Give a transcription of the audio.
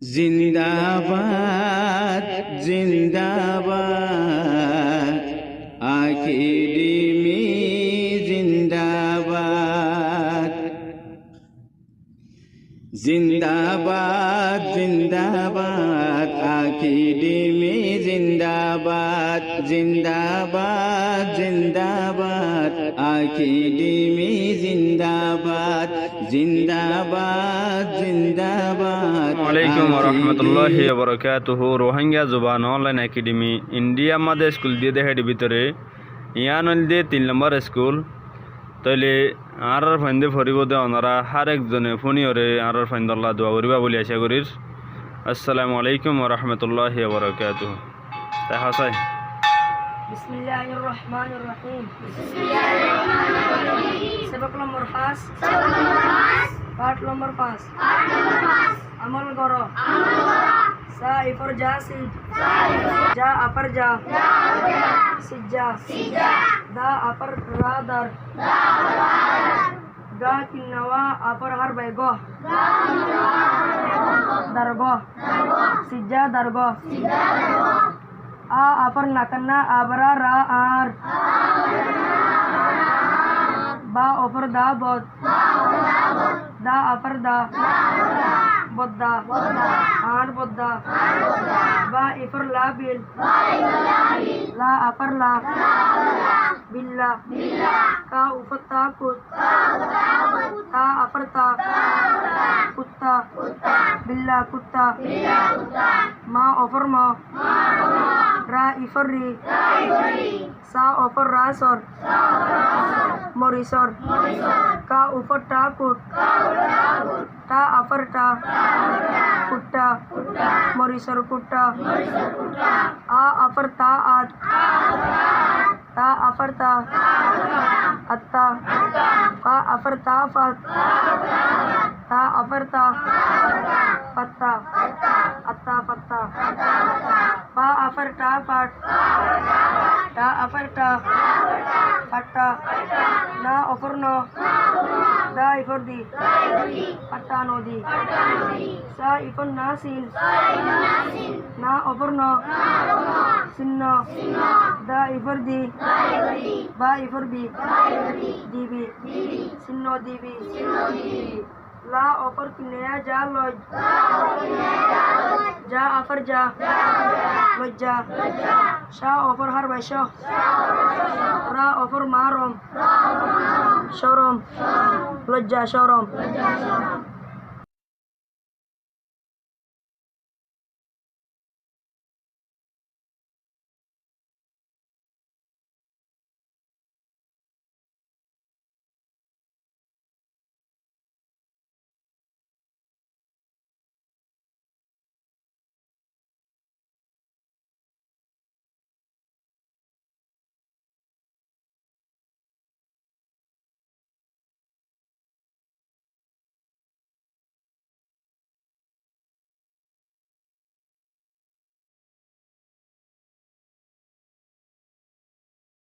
জিন্দাবাদ জিন্দাবাদ একাডেমি জিন্দাবাদ জিন্দাবাদ জিন্দাবাদ একাডেমি জিন্দাবাদ জিন্দাবাদ জিন্দাবাদ একাডেমি জিন্দাবাদ জিন্দাবাদ জিন্দাবাদ। আসসালামু রহমতুল্লাহি ওয়া বারাকাতুহু। রোহিঙ্গা জুবান অনলাইন একাডেমি ইন্ডিয়া আমাদের স্কুল দিয়ে দেখার ভিতরে ইয়ান দিয়ে 3 নম্বর স্কুল তাইলে আর ফাইন্দে ফরিব দে ওনারা হার একজনে ফোনিওরে আর ফাইন্দল্লাহ দোয়া করিবা বলে আশা করির। আসসালামু আলাইকুম ওয়া রাহমাতুল্লাহি ওয়া বারাকাতুহু। তাই হাসাই বিসমিল্লাহির রহমানির রহিম। সবক নম্বর 5 পাঠ নম্বর 5 আমল করো। সা ইফর জাসি যা আপর যা সিজা দা আপর রাদার গা কিন্নওয়া আপর হার বেগো দারগো সিজা দারগো आ अपर नकन्ना आबरा रा आर बा अपर दा बद दा अपर दा बद्दा आर बद्दा बा इफर ला बिल ला अपर ला बिल्ला का उफर ता कुत ता अपर ता कुत्ता बिल्ला कुत्ता मा अफर मा रा इफरी सा अफर रासर मोरिसर का ऊपर टा कुट ता अफर टा कुट्टा मोरिसर कुट्टा आ अफर ता आत ता अफर ता अत्ता का अफर ता फत ता अफर ता पत्ता अत्ता पत्ता पा अफर टा पट ता अफर टा पट्टा ना अफर नो दा इफर दी पट्टा नो दी सा इफर नासिन ना अफर नो सिन्नो दा इफर दी बा इफर बी दीबी सिन्नो दीबी ला अफर किन्या जा लज जा अफर जा लज्जा शा अफर हर बैशो रा अफर मारम शरम लज्जा शरम